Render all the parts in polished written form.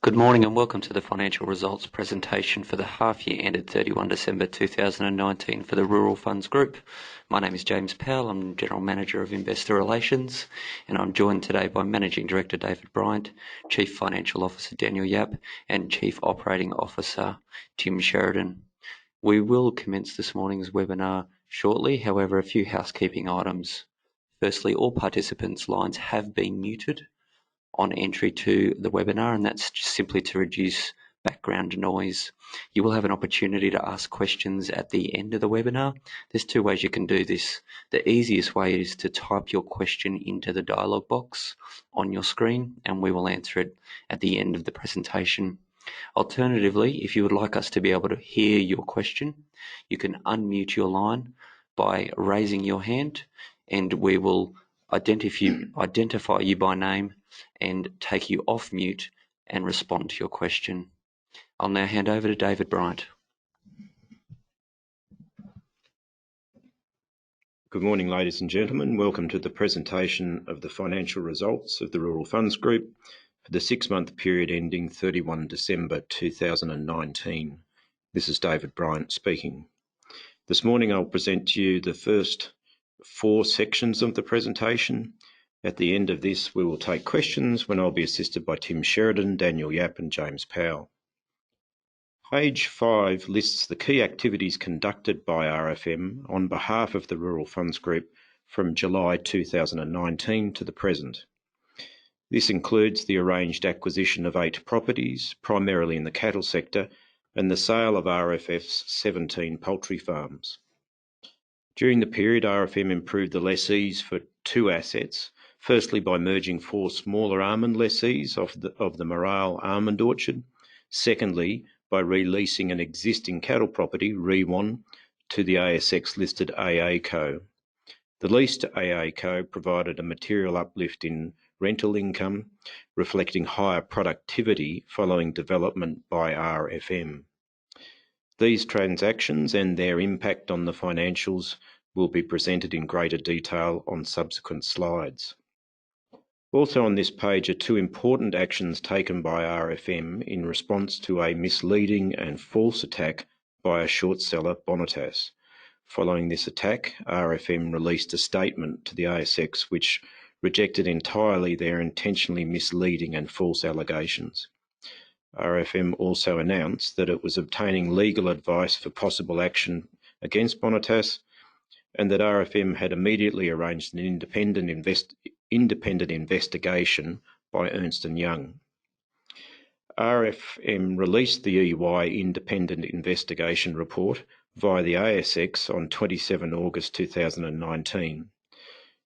Good morning and welcome to the financial results presentation for the half year ended 31 December 2019 for the Rural Funds Group. My name is James Powell, I'm General Manager of Investor Relations, and I'm joined today by Managing Director David Bryant, Chief Financial Officer Daniel Yap, and Chief Operating Officer Tim Sheridan. We will commence this morning's webinar shortly, however, a few housekeeping items. Firstly, all participants' lines have been muted on entry to the webinar, and that's just simply to reduce background noise. You will have an opportunity to ask questions at the end of the webinar. There's two ways you can do this. The easiest way is to type your question into the dialog box on your screen, and we will answer it at the end of the presentation. Alternatively, if you would like us to be able to hear your question, you can unmute your line by raising your hand, and we will identify you by name and take you off mute and respond to your question. I'll now hand over to David Bryant. Good morning, ladies and gentlemen. Welcome to the presentation of the financial results of the Rural Funds Group for the 6-month period ending 31 December 2019. This is David Bryant speaking. This morning I'll present to you the first 4 sections of the presentation. At the end of this, we will take questions when I'll be assisted by Tim Sheridan, Daniel Yap and James Powell. Page 5 lists the key activities conducted by RFM on behalf of the Rural Funds Group from July 2019 to the present. This includes the arranged acquisition of 8 properties, primarily in the cattle sector, and the sale of RFF's 17 poultry farms. During the period, RFM improved the lessees for 2 assets, firstly by merging 4 smaller almond lessees of the Morale Almond Orchard, secondly by releasing an existing cattle property, Rewon, to the ASX listed AACo. The lease to AACo provided a material uplift in rental income, reflecting higher productivity following development by RFM. These transactions and their impact on the financials will be presented in greater detail on subsequent slides. Also on this page are 2 important actions taken by RFM in response to a misleading and false attack by a short seller, Bonitas. Following this attack, RFM released a statement to the ASX which rejected entirely their intentionally misleading and false allegations. RFM also announced that it was obtaining legal advice for possible action against Bonitas, and that RFM had immediately arranged an independent investigation by Ernst & Young. RFM released the EY independent investigation report via the ASX on 27 August 2019.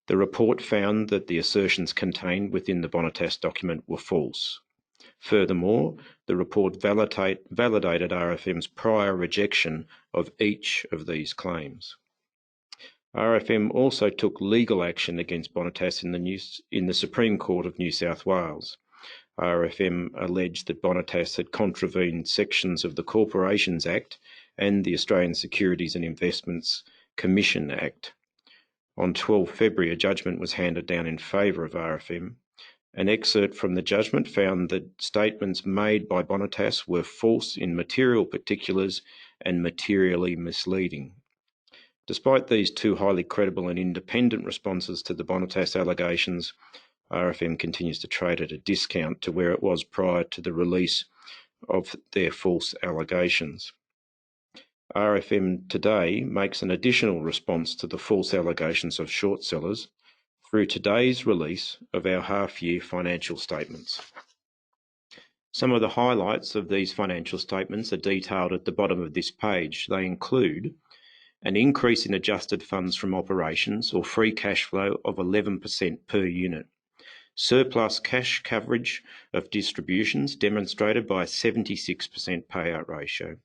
The report found that the assertions contained within the Bonitas document were false. Furthermore, the report validated RFM's prior rejection of each of these claims. RFM also took legal action against Bonitas in the Supreme Court of New South Wales. RFM alleged that Bonitas had contravened sections of the Corporations Act and the Australian Securities and Investments Commission Act. On 12 February, a judgment was handed down in favour of RFM. An excerpt from the judgment found that statements made by Bonitas were false in material particulars and materially misleading. Despite these 2 highly credible and independent responses to the Bonitas allegations, RFM continues to trade at a discount to where it was prior to the release of their false allegations. RFM today makes an additional response to the false allegations of short sellers through today's release of our half-year financial statements. Some of the highlights of these financial statements are detailed at the bottom of this page. They include an increase in adjusted funds from operations or free cash flow of 11% per unit, surplus cash coverage of distributions demonstrated by a 76% payout ratio,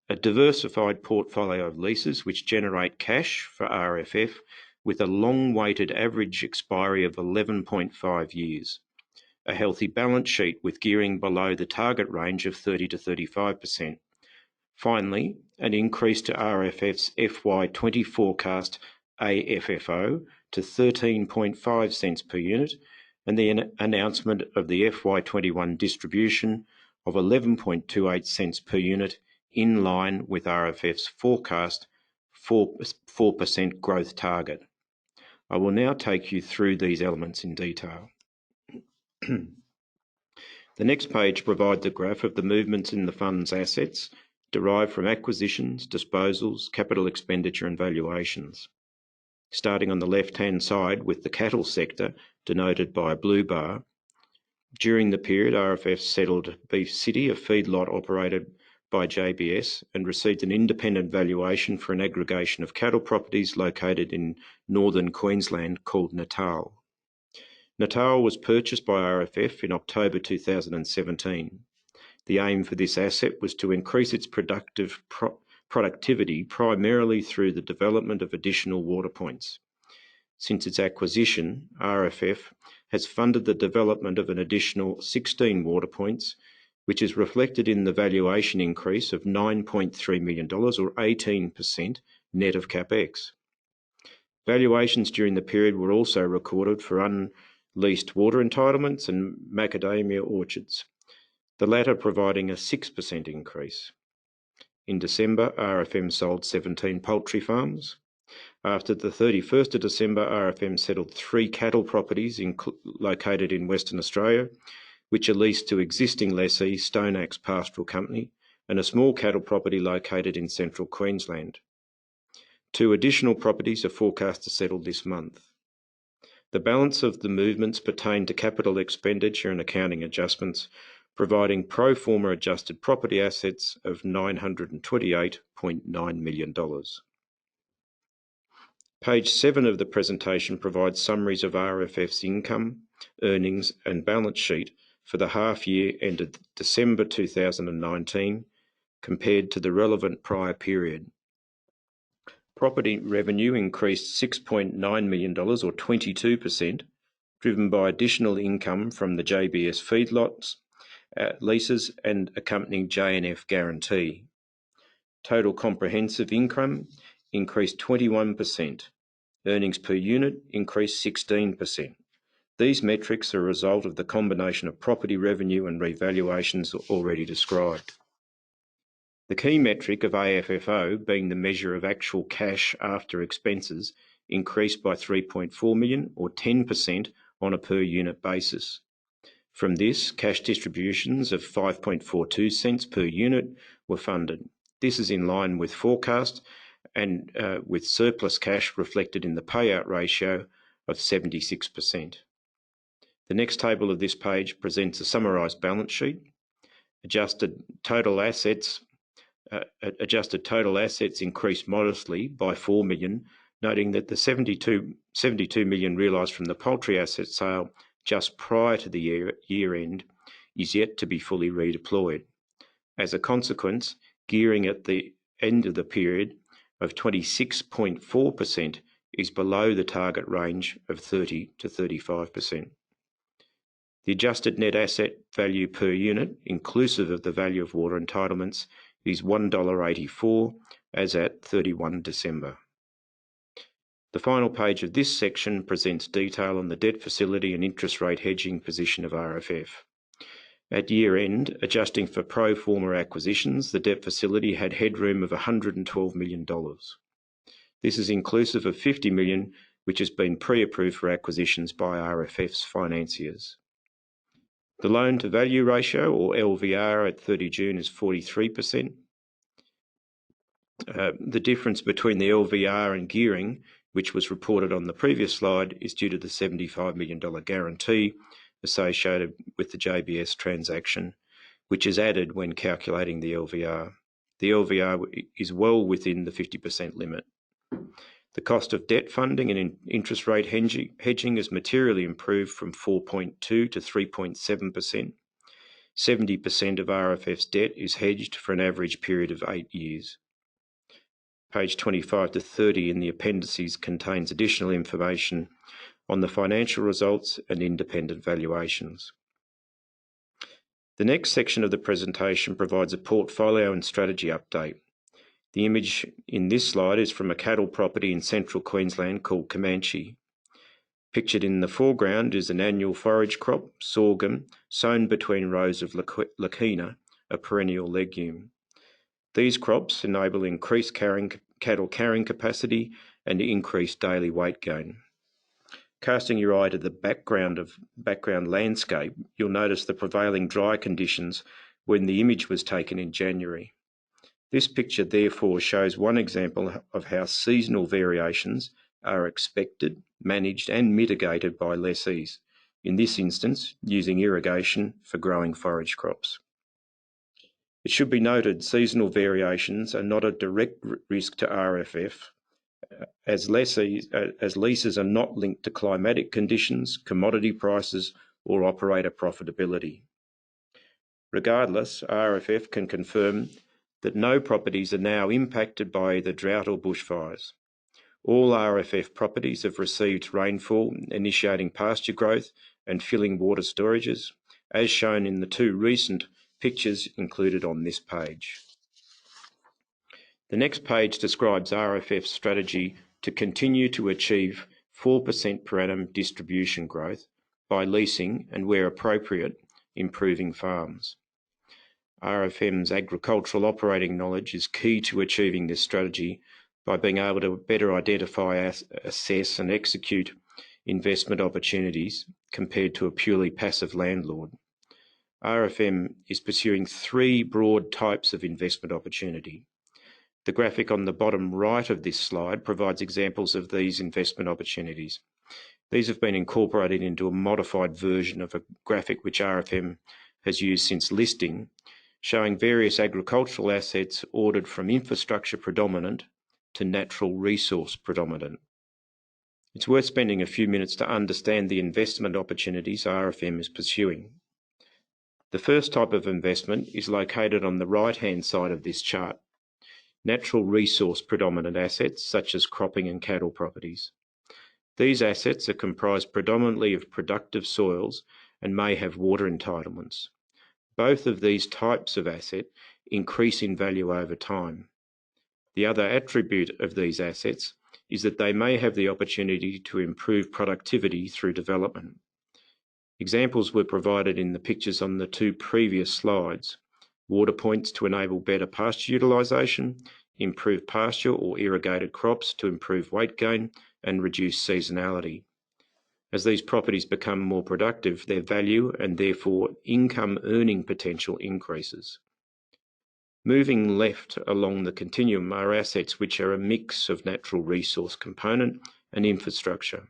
a diversified portfolio of leases which generate cash for RFF with a long-weighted average expiry of 11.5 years, a healthy balance sheet with gearing below the target range of 30 to 35%. Finally, an increase to RFF's HY20 forecast AFFO to 13.5 cents per unit, and the announcement of the HY21 distribution of 11.28 cents per unit, in line with RFF's forecast 4% growth target. I will now take you through these elements in detail. The next page provides a graph of the movements in the fund's assets derived from acquisitions, disposals, capital expenditure and valuations. Starting on the left-hand side with the cattle sector, denoted by a blue bar, during the period RFF settled Beef City, a feedlot operated by JBS, and received an independent valuation for an aggregation of cattle properties located in northern Queensland called Natal. Natal was purchased by RFF in October 2017. The aim for this asset was to increase its productivity primarily through the development of additional water points. Since its acquisition, RFF has funded the development of an additional 16 water points, which is reflected in the valuation increase of $9.3 million or 18% net of CapEx. Valuations during the period were also recorded for unleased water entitlements and macadamia orchards, the latter providing a 6% increase. In December, RFM sold 17 poultry farms. After the 31st of December, RFM settled 3 cattle properties located in Western Australia, which are leased to existing lessee Stoneaxe Pastoral Company, and a small cattle property located in central Queensland. 2 additional properties are forecast to settle this month. The balance of the movements pertain to capital expenditure and accounting adjustments, providing pro forma adjusted property assets of $928.9 million. Page 7 of the presentation provides summaries of RFF's income, earnings and balance sheet for the half year ended December 2019 compared to the relevant prior period. Property revenue increased $6.9 million or 22%, driven by additional income from the JBS feedlots, leases and accompanying J&F guarantee. Total comprehensive income increased 21%. Earnings per unit increased 16%. These metrics are a result of the combination of property revenue and revaluations already described. The key metric of AFFO, being the measure of actual cash after expenses, increased by $3.4 million or 10% on a per unit basis. From this, cash distributions of 5.42 cents per unit were funded. This is in line with forecast and with surplus cash reflected in the payout ratio of 76%. The next table of this page presents a summarised balance sheet. Adjusted total assets increased modestly by $4 million, noting that the $72 million realised from the poultry asset sale just prior to the year end is yet to be fully redeployed. As a consequence, gearing at the end of the period of 26.4% is below the target range of 30 to 35%. The adjusted net asset value per unit, inclusive of the value of water entitlements, is $1.84 as at 31 December. The final page of this section presents detail on the debt facility and interest rate hedging position of RFF. At year end, adjusting for pro forma acquisitions, the debt facility had headroom of $112 million. This is inclusive of $50 million, which has been pre-approved for acquisitions by RFF's financiers. The loan-to-value ratio, or LVR, at 30 June is 43%. The difference between the LVR and gearing, which was reported on the previous slide, is due to the $75 million guarantee associated with the JBS transaction, which is added when calculating the LVR. The LVR is well within the 50% limit. The cost of debt funding and interest rate hedging has materially improved from 4.2 to 3.7%. 70% of RFF's debt is hedged for an average period of 8 years. Page 25 to 30 in the appendices contains additional information on the financial results and independent valuations. The next section of the presentation provides a portfolio and strategy update. The image in this slide is from a cattle property in central Queensland called Comanche. Pictured in the foreground is an annual forage crop, sorghum, sown between rows of leucaena, a perennial legume. These crops enable increased cattle carrying capacity and increased daily weight gain. Casting your eye to the background landscape, you'll notice the prevailing dry conditions when the image was taken in January. This picture therefore shows one example of how seasonal variations are expected, managed and mitigated by lessees, in this instance using irrigation for growing forage crops. It should be noted seasonal variations are not a direct risk to RFF, as leases are not linked to climatic conditions, commodity prices or operator profitability. Regardless, RFF can confirm that no properties are now impacted by either drought or bushfires. All RFF properties have received rainfall, initiating pasture growth and filling water storages, as shown in the two recent pictures included on this page. The next page describes RFF's strategy to continue to achieve 4% per annum distribution growth by leasing and, where appropriate, improving farms. RFM's agricultural operating knowledge is key to achieving this strategy by being able to better identify, assess and execute investment opportunities compared to a purely passive landlord. RFM is pursuing three broad types of investment opportunity. The graphic on the bottom right of this slide provides examples of these investment opportunities. These have been incorporated into a modified version of a graphic which RFM has used since listing, showing various agricultural assets ordered from infrastructure predominant to natural resource predominant. It's worth spending a few minutes to understand the investment opportunities RFM is pursuing. The first type of investment is located on the right-hand side of this chart. Natural resource predominant assets such as cropping and cattle properties. These assets are comprised predominantly of productive soils and may have water entitlements. Both of these types of asset increase in value over time. The other attribute of these assets is that they may have the opportunity to improve productivity through development. Examples were provided in the pictures on the two previous slides. Water points to enable better pasture utilisation, improve pasture or irrigated crops to improve weight gain and reduce seasonality. As these properties become more productive, their value and therefore income earning potential increases. Moving left along the continuum are assets which are a mix of natural resource component and infrastructure.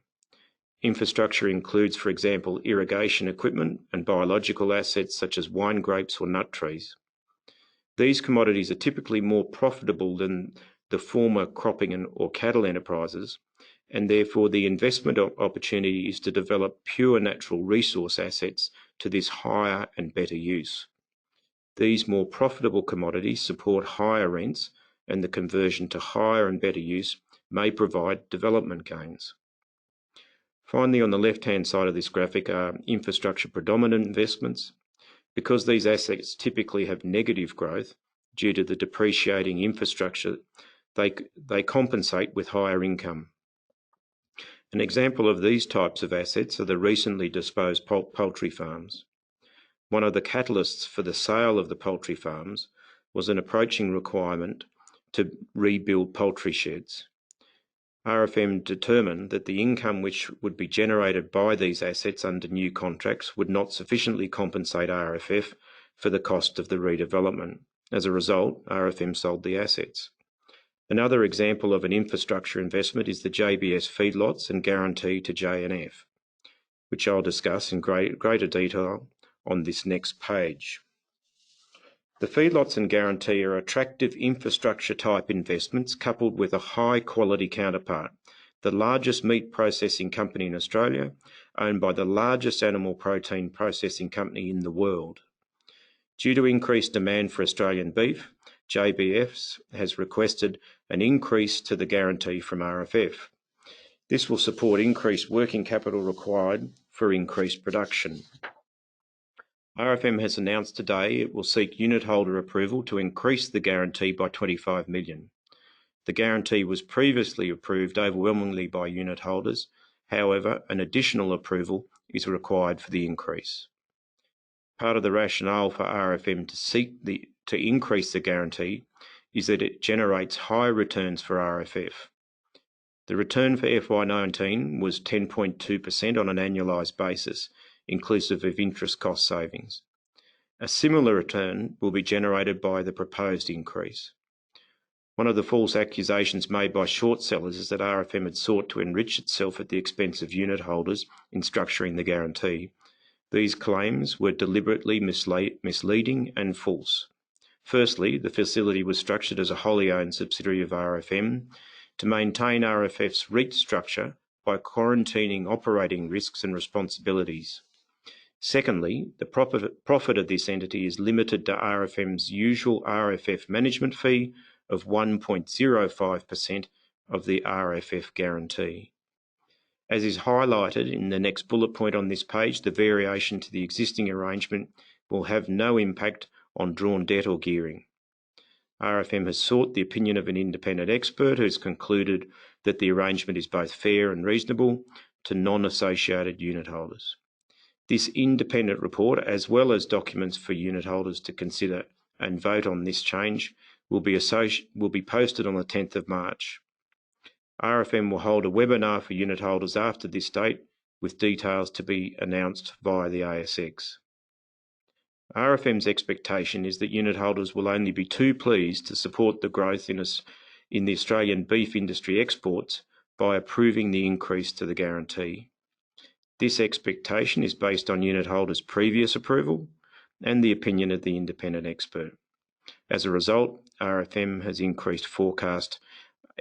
Infrastructure includes, for example, irrigation equipment and biological assets such as wine grapes or nut trees. These commodities are typically more profitable than the former cropping or cattle enterprises, and therefore the investment opportunity is to develop pure natural resource assets to this higher and better use. These more profitable commodities support higher rents, and the conversion to higher and better use may provide development gains. Finally, on the left-hand side of this graphic are infrastructure predominant investments. Because these assets typically have negative growth due to the depreciating infrastructure, they compensate with higher income. An example of these types of assets are the recently disposed poultry farms. One of the catalysts for the sale of the poultry farms was an approaching requirement to rebuild poultry sheds. RFM determined that the income which would be generated by these assets under new contracts would not sufficiently compensate RFF for the cost of the redevelopment. As a result, RFM sold the assets. Another example of an infrastructure investment is the JBS feedlots and guarantee to J&F, which I'll discuss in greater detail on this next page. The feedlots and guarantee are attractive infrastructure type investments coupled with a high quality counterpart, the largest meat processing company in Australia, owned by the largest animal protein processing company in the world. Due to increased demand for Australian beef, JBS has requested an increase to the guarantee from RFF. This will support increased working capital required for increased production. RFM has announced today it will seek unit holder approval to increase the guarantee by $25 million. The guarantee was previously approved overwhelmingly by unit holders. However, an additional approval is required for the increase. part of the rationale for RFM to seek to increase the guarantee is that it generates high returns for RFF. The return for FY19 was 10.2% on an annualised basis, inclusive of interest cost savings. A similar return will be generated by the proposed increase. One of the false accusations made by short sellers is that RFM had sought to enrich itself at the expense of unit holders in structuring the guarantee. These claims were deliberately misleading and false. Firstly, the facility was structured as a wholly owned subsidiary of RFM to maintain RFF's REIT structure by quarantining operating risks and responsibilities. Secondly, the profit of this entity is limited to RFM's usual RFF management fee of 1.05% of the RFF guarantee. As is highlighted in the next bullet point on this page, the variation to the existing arrangement will have no impact on drawn debt or gearing. RFM has sought the opinion of an independent expert who has concluded that the arrangement is both fair and reasonable to non-associated unit holders. This independent report, as well as documents for unit holders to consider and vote on this change, will be posted on the 10th of March. RFM will hold a webinar for unit holders after this date, with details to be announced via the ASX. RFM's expectation is that unit holders will only be too pleased to support the growth in the Australian beef industry exports by approving the increase to the guarantee. This expectation is based on unit holders' previous approval and the opinion of the independent expert. As a result, RFM has increased forecast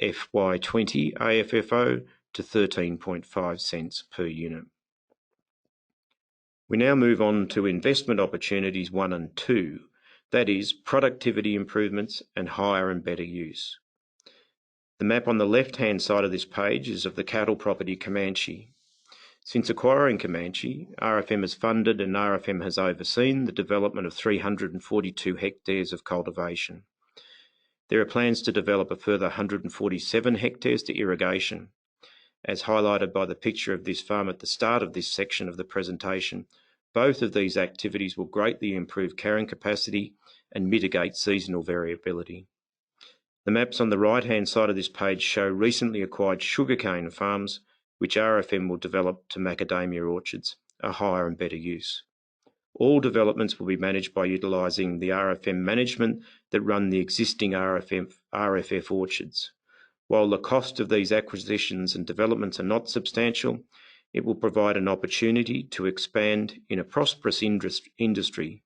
HY20 AFFO to 13.5 cents per unit. We now move on to investment opportunities 1 and 2, that is, productivity improvements and higher and better use. The map on the left-hand side of this page is of the cattle property Comanche. Since acquiring Comanche, RFM has funded and RFM has overseen the development of 342 hectares of cultivation. There are plans to develop a further 147 hectares to irrigation. As highlighted by the picture of this farm at the start of this section of the presentation, both of these activities will greatly improve carrying capacity and mitigate seasonal variability. The maps on the right-hand side of this page show recently acquired sugarcane farms, which RFM will develop to macadamia orchards, a higher and better use. All developments will be managed by utilising the RFM management that run the existing RFF orchards. While the cost of these acquisitions and developments are not substantial, it will provide an opportunity to expand in a prosperous industry.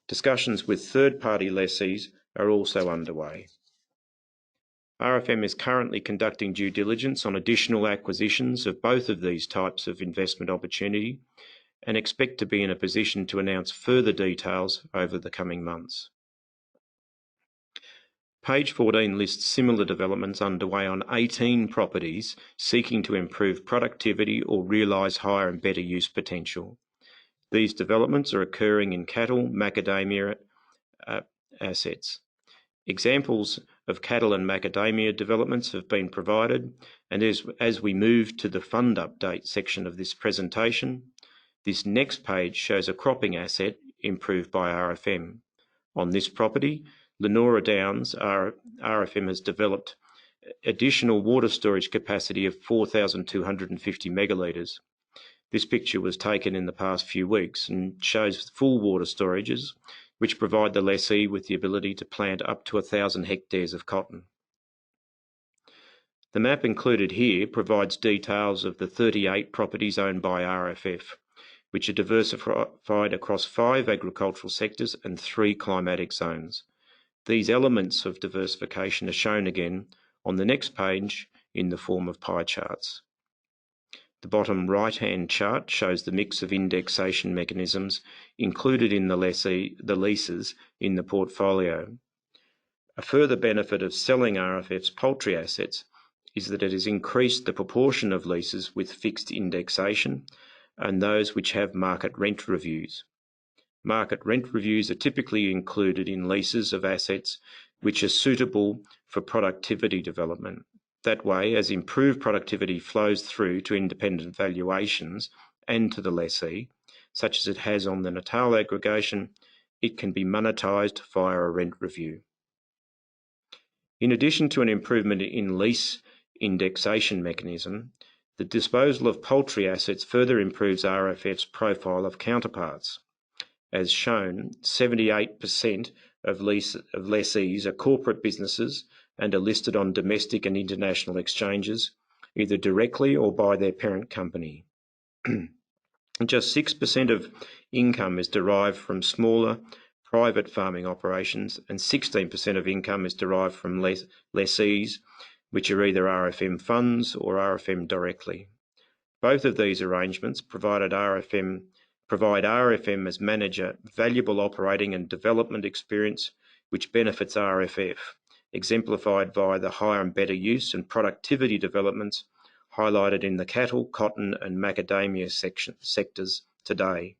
Discussions with third-party lessees are also underway. RFM is currently conducting due diligence on additional acquisitions of both of these types of investment opportunity and expect to be in a position to announce further details over the coming months. Page 14 lists similar developments underway on 18 properties seeking to improve productivity or realise higher and better use potential. These developments are occurring in cattle, macadamia assets. Examples of cattle and macadamia developments have been provided, and as we move to the fund update section of this presentation, this next page shows a cropping asset improved by RFM. On this property, Lenora Downs, RFM has developed additional water storage capacity of 4,250 megalitres. This picture was taken in the past few weeks and shows full water storages, which provide the lessee with the ability to plant up to 1,000 hectares of cotton. The map included here provides details of the 38 properties owned by RFF, which are diversified across 5 agricultural sectors and 3 climatic zones. These elements of diversification are shown again on the next page in the form of pie charts. The bottom right-hand chart shows the mix of indexation mechanisms included in the leases in the portfolio. A further benefit of selling RFF's poultry assets is that it has increased the proportion of leases with fixed indexation and those which have market rent reviews. Market rent reviews are typically included in leases of assets which are suitable for productivity development. That way, as improved productivity flows through to independent valuations and to the lessee, such as it has on the Natal aggregation, it can be monetised via a rent review. In addition to an improvement in lease indexation mechanism, the disposal of poultry assets further improves RFF's profile of counterparts. As shown, 78% of lessees are corporate businesses and are listed on domestic and international exchanges, either directly or by their parent company. Just 6% of income is derived from smaller private farming operations, and 16% of income is derived from lessees, which are either RFM funds or RFM directly. Both of these arrangements provide RFM as manager valuable operating and development experience, which benefits RFF, exemplified via the higher and better use and productivity developments highlighted in the cattle, cotton and macadamia sectors today.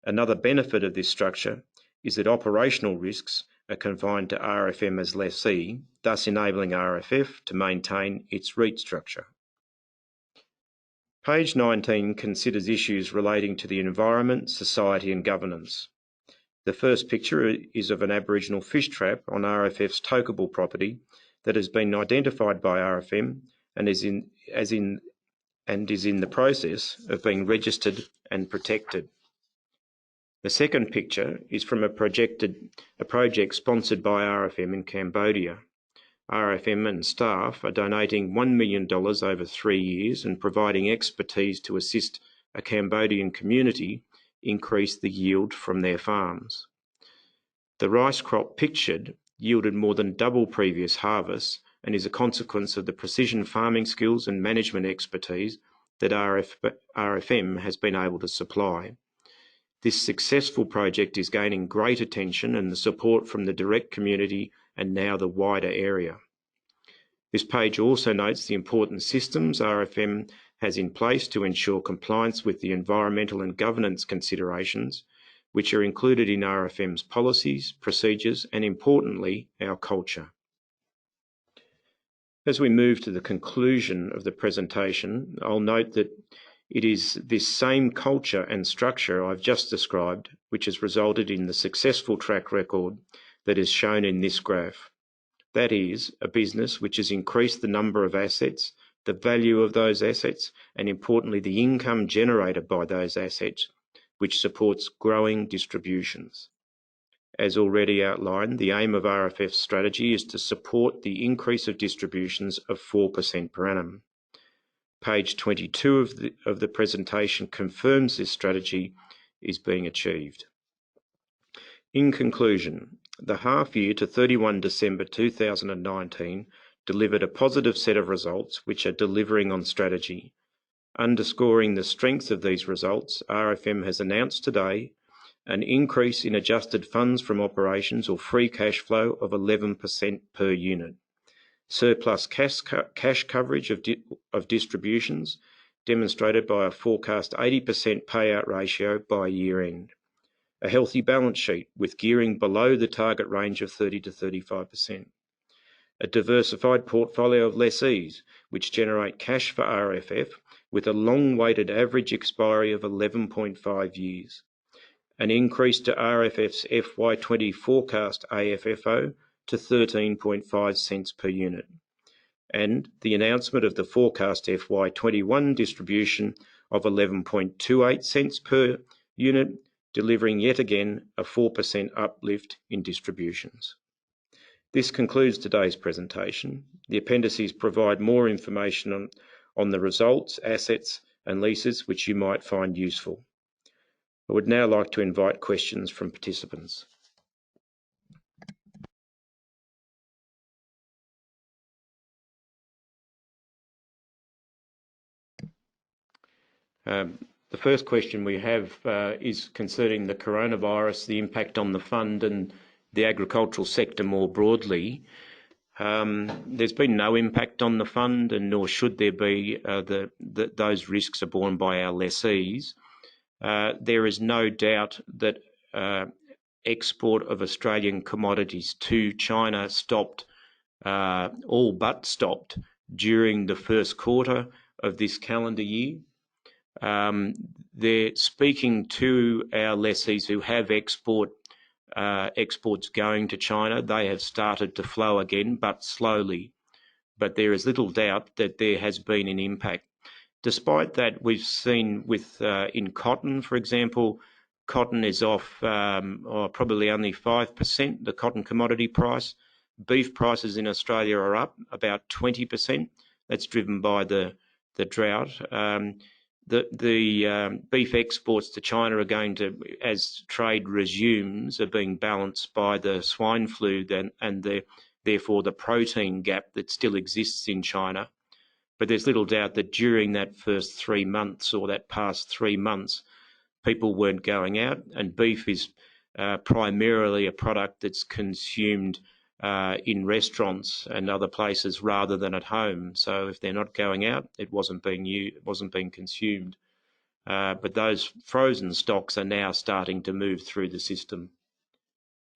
Another benefit of this structure is that operational risks are confined to RFM as lessee, thus enabling RFF to maintain its REIT structure. Page 19 considers issues relating to the environment, society and governance. The first picture is of an Aboriginal fish trap on RFF's Tokable property that has been identified by RFM and is in the process of being registered and protected. The second picture is from a project sponsored by RFM in Cambodia. RFM and staff are donating $1 million over 3 years and providing expertise to assist a Cambodian community increase the yield from their farms. The rice crop pictured yielded more than double previous harvests and is a consequence of the precision farming skills and management expertise that RFM has been able to supply. This successful project is gaining great attention and the support from the direct community and now the wider area. This page also notes the important systems RFM has in place to ensure compliance with the environmental and governance considerations, which are included in RFM's policies, procedures, and importantly, our culture. As we move to the conclusion of the presentation, I'll note that it is this same culture and structure I've just described which has resulted in the successful track record that is shown in this graph. That is, a business which has increased the number of assets, the value of those assets, and importantly, the income generated by those assets, which supports growing distributions. As already outlined, the aim of RFF's strategy is to support the increase of distributions of 4% per annum. Page 22 of the presentation confirms this strategy is being achieved. In conclusion, the half year to 31 December 2019 delivered a positive set of results which are delivering on strategy. Underscoring the strength of these results, RFM has announced today an increase in adjusted funds from operations or free cash flow of 11% per unit. Surplus cash coverage of distributions demonstrated by a forecast 80% payout ratio by year end. A healthy balance sheet with gearing below the target range of 30 to 35%. A diversified portfolio of lessees which generate cash for RFF with a long weighted average expiry of 11.5 years. An increase to RFF's HY20 forecast AFFO to 13.5 cents per unit, and the announcement of the forecast FY21 distribution of 11.28 cents per unit, delivering yet again a 4% uplift in distributions. This concludes today's presentation. The appendices provide more information on the results, assets and leases which you might find useful. I would now like to invite questions from participants. The first question we have is concerning the coronavirus, the impact on the fund and the agricultural sector more broadly. There's been no impact on the fund, and nor should there be. Those risks are borne by our lessees. There is no doubt that export of Australian commodities to China stopped, all but stopped, during the first quarter of this calendar year. They're speaking to our lessees who have exports going to China. They have started to flow again, but slowly. But there is little doubt that there has been an impact. Despite that, we've seen in cotton, for example, cotton is off probably only 5%, the cotton commodity price. Beef prices in Australia are up about 20%. That's driven by the drought. The beef exports to China are going to, as trade resumes, are being balanced by the swine flu and therefore the protein gap that still exists in China. But there's little doubt that during that first 3 months or that past 3 months, people weren't going out, and beef is primarily a product that's consumed in restaurants and other places rather than at home. So if they're not going out, it wasn't being consumed. But those frozen stocks are now starting to move through the system.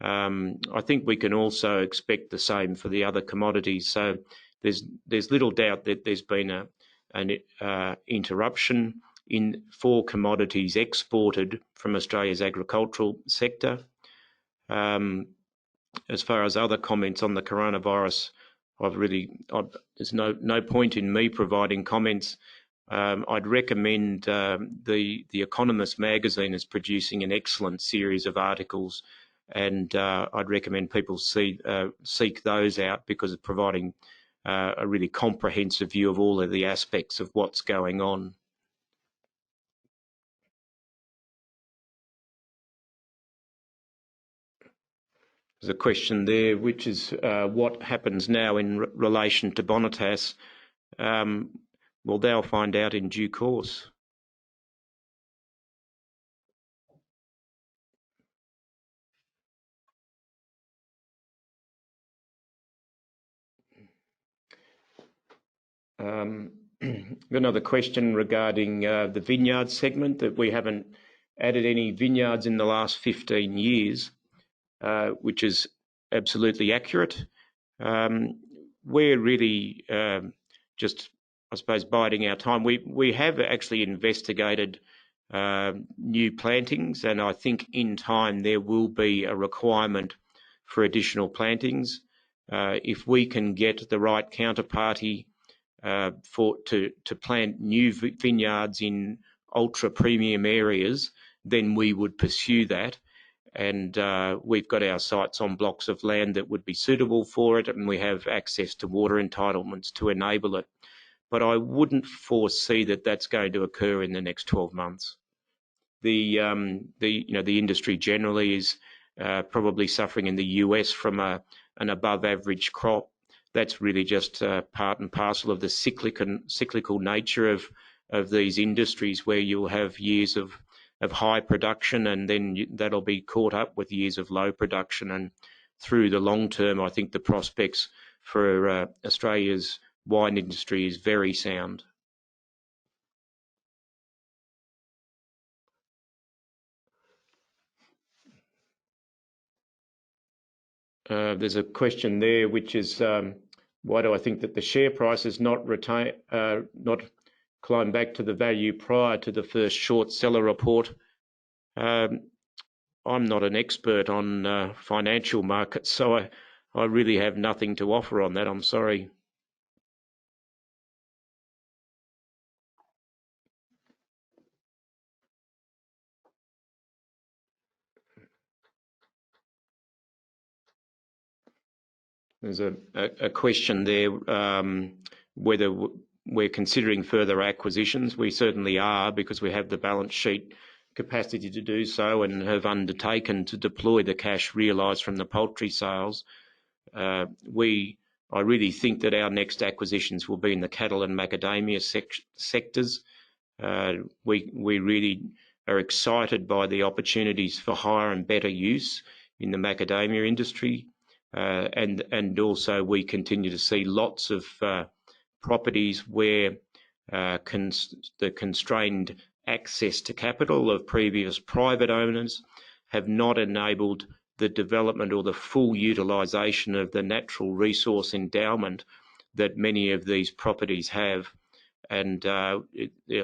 I think we can also expect the same for the other commodities. So there's little doubt that there's been an interruption in 4 commodities exported from Australia's agricultural sector. As far as other comments on the coronavirus, there's no point in me providing comments. I'd recommend the Economist magazine is producing an excellent series of articles, and I'd recommend people seek those out because it's providing a really comprehensive view of all of the aspects of what's going on. There's a question there, which is what happens now in relation to Bonitas. Well, they'll find out in due course. Another question regarding the vineyard segment, that we haven't added any vineyards in the last 15 years, which is absolutely accurate. We're really just, I suppose, biding our time. We have actually investigated new plantings, and I think in time there will be a requirement for additional plantings. If we can get the right counterparty to plant new vineyards in ultra premium areas, then we would pursue that. And we've got our sites on blocks of land that would be suitable for it, and we have access to water entitlements to enable it. But I wouldn't foresee that that's going to occur in the next 12 months. The industry generally is probably suffering in the US from an above average crop. That's really just part and parcel of the cyclical nature of these industries, where you'll have years of high production, and then that'll be caught up with years of low production. And through the long term, I think the prospects for Australia's wine industry is very sound. There's a question there, which is why do I think that the share price has not climbed back to the value prior to the first short seller report? I'm not an expert on financial markets, so I really have nothing to offer on that. I'm sorry. There's a question there whether we're considering further acquisitions. We certainly are, because we have the balance sheet capacity to do so and have undertaken to deploy the cash realised from the poultry sales. I really think that our next acquisitions will be in the cattle and macadamia sectors. We really are excited by the opportunities for higher and better use in the macadamia industry. And also we continue to see lots of properties where the constrained access to capital of previous private owners have not enabled the development or the full utilisation of the natural resource endowment that many of these properties have. And I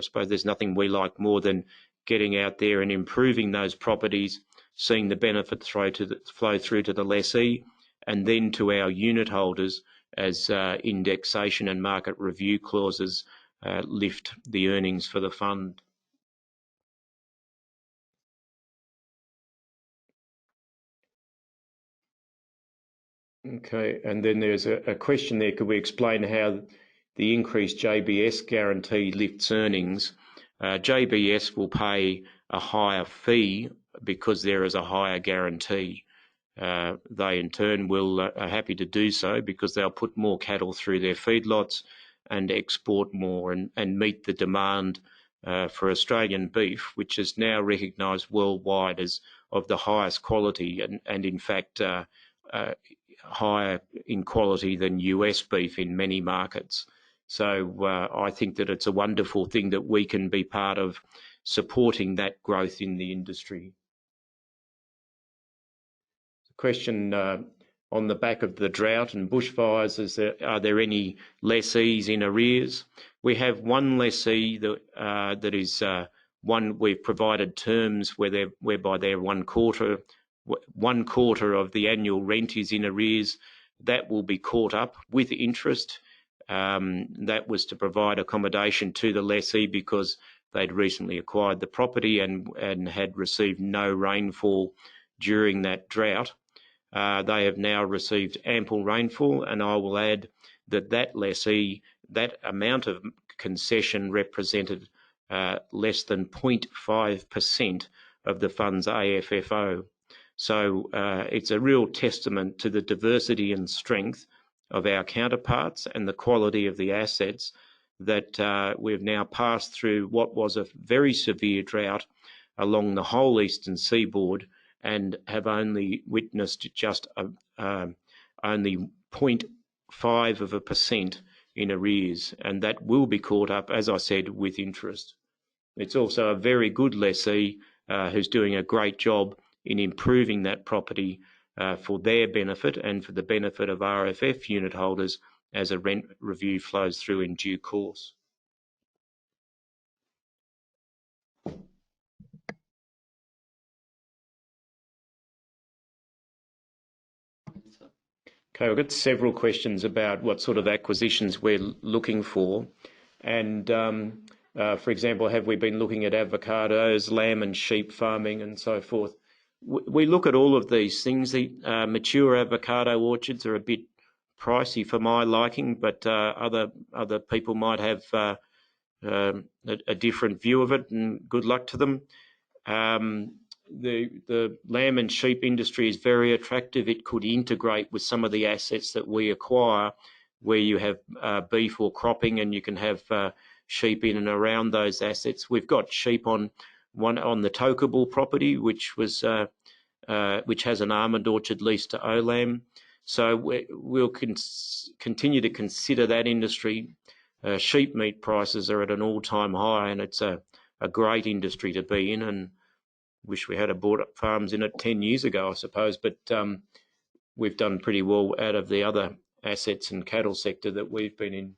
suppose there's nothing we like more than getting out there and improving those properties, seeing the benefit flow through to the lessee and then to our unit holders as indexation and market review clauses lift the earnings for the fund. Okay, and then there's a question there. Could we explain how the increased JBS guarantee lifts earnings? JBS will pay a higher fee because there is a higher guarantee. They in turn are happy to do so because they'll put more cattle through their feedlots and export more and meet the demand for Australian beef, which is now recognised worldwide as of the highest quality and in fact higher in quality than US beef in many markets. So I think that it's a wonderful thing that we can be part of supporting that growth in the industry. Question on the back of the drought and bushfires, are there any lessees in arrears? We have one lessee that is one we've provided terms whereby they're one quarter of the annual rent is in arrears. That will be caught up with interest. That was to provide accommodation to the lessee because they'd recently acquired the property and had received no rainfall during that drought. They have now received ample rainfall, and I will add that lessee, that amount of concession represented less than 0.5% of the fund's AFFO. So it's a real testament to the diversity and strength of our counterparts and the quality of the assets that we've now passed through what was a very severe drought along the whole eastern seaboard and have only witnessed just only 0.5% in arrears, and that will be caught up, as I said, with interest. It's also a very good lessee who's doing a great job in improving that property for their benefit and for the benefit of RFF unit holders as a rent review flows through in due course. Okay, I've got several questions about what sort of acquisitions we're looking for. And for example, have we been looking at avocados, lamb and sheep farming and so forth? We look at all of these things. The mature avocado orchards are a bit pricey for my liking, but other people might have a different view of it, and good luck to them. The lamb and sheep industry is very attractive. It could integrate with some of the assets that we acquire, where you have beef or cropping, and you can have sheep in and around those assets. We've got sheep on the Tokable property, which has an almond orchard leased to Olam. So we'll continue to consider that industry. Sheep meat prices are at an all-time high, and it's a great industry to be in, and wish we had bought up farms in it 10 years ago, I suppose, but we've done pretty well out of the other assets and cattle sector that we've been in.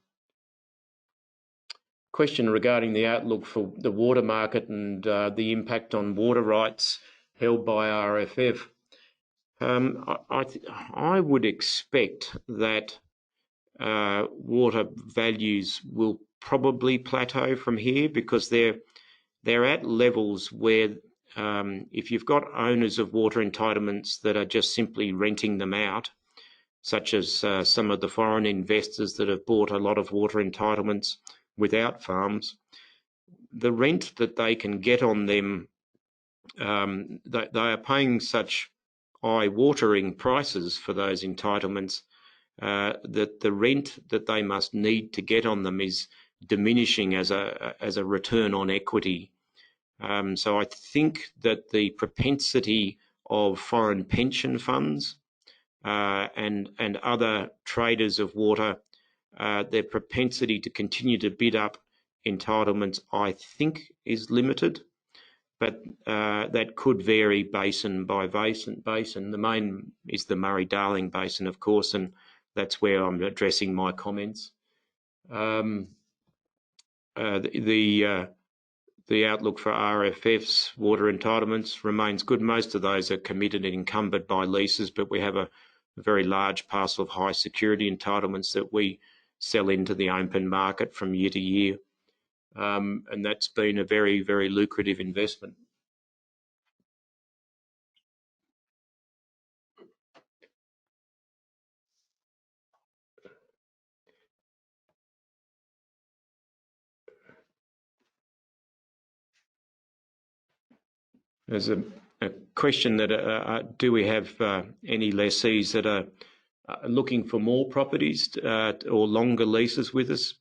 Question regarding the outlook for the water market and the impact on water rights held by RFF. I would expect that water values will probably plateau from here because they're at levels where if you've got owners of water entitlements that are just simply renting them out, such as some of the foreign investors that have bought a lot of water entitlements without farms, the rent that they can get on them, they are paying such eye-watering prices for those entitlements that the rent that they must need to get on them is diminishing as a return on equity. So I think that the propensity of foreign pension funds and other traders of water, their propensity to continue to bid up entitlements, I think, is limited, but that could vary basin by basin. The main is the Murray-Darling Basin, of course, and that's where I'm addressing my comments. the outlook for RFFs, water entitlements, remains good. Most of those are committed and encumbered by leases, but we have a very large parcel of high security entitlements that we sell into the open market from year to year. And that's been a very, very lucrative investment. There's a question that do we have any lessees that are looking for more properties or longer leases with us?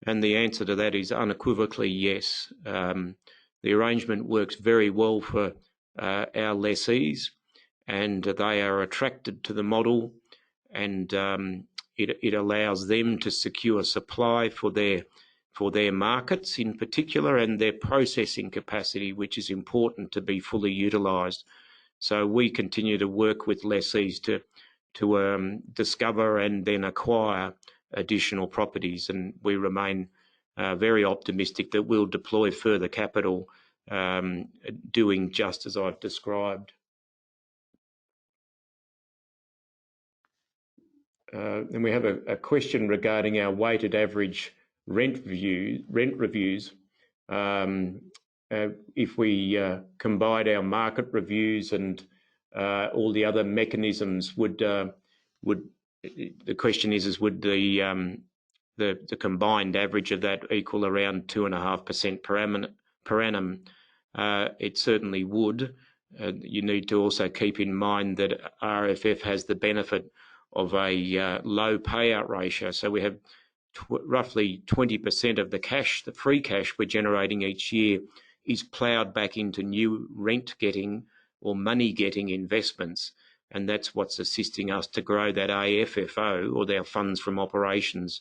And the answer to that is unequivocally yes. The arrangement works very well for our lessees, and they are attracted to the model, and it allows them to secure supply for their markets in particular, and their processing capacity, which is important to be fully utilised. So we continue to work with lessees to discover and then acquire additional properties, and we remain very optimistic that we'll deploy further capital doing just as I've described. And we have a question regarding our weighted average rent reviews. If we combine our market reviews and all the other mechanisms, would the question is would the combined average of that equal around 2.5% per annum? It certainly would. You need to also keep in mind that RFF has the benefit of a low payout ratio. So we have roughly 20% of the cash, the free cash we're generating each year, is ploughed back into new rent-getting or money-getting investments. And that's what's assisting us to grow that AFFO, or their funds from operations,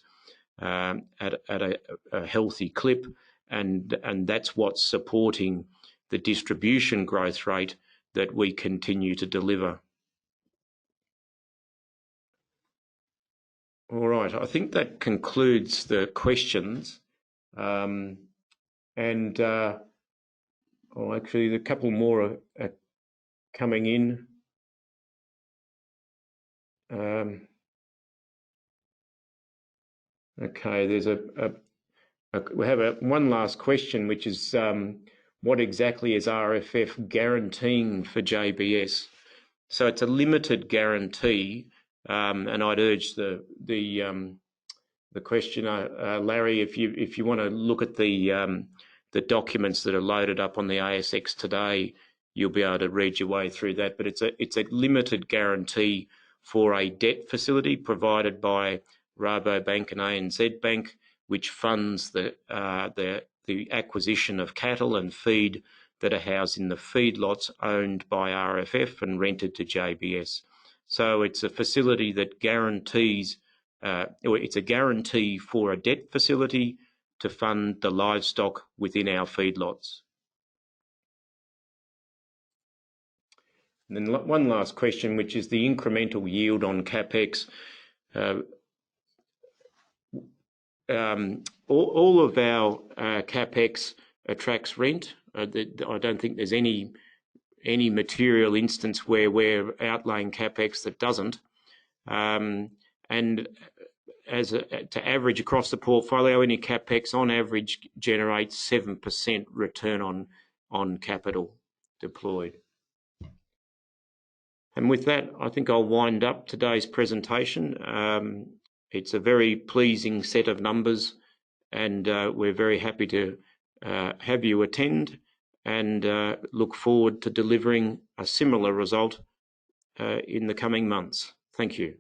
at a healthy clip. And that's what's supporting the distribution growth rate that we continue to deliver. All right, I think that concludes the questions. Actually, a couple more are coming in. Okay, there's we have one last question, which is what exactly is RFF guaranteeing for JBS? So it's a limited guarantee, and I'd urge the questioner, Larry, if you want to look at the documents that are loaded up on the ASX today, you'll be able to read your way through that. But it's a limited guarantee for a debt facility provided by Rabobank and ANZ Bank, which funds the acquisition of cattle and feed that are housed in the feedlots owned by RFF and rented to JBS. So it's a facility that guarantees, it's a guarantee for a debt facility to fund the livestock within our feedlots. And then one last question, which is the incremental yield on CapEx. All of our CapEx attracts rent. I don't think there's any material instance where we're outlaying CapEx that doesn't. And to average across the portfolio, any CapEx on average generates 7% return on capital deployed. And with that, I think I'll wind up today's presentation. It's a very pleasing set of numbers, and we're very happy to have you attend, and look forward to delivering a similar result in the coming months. Thank you.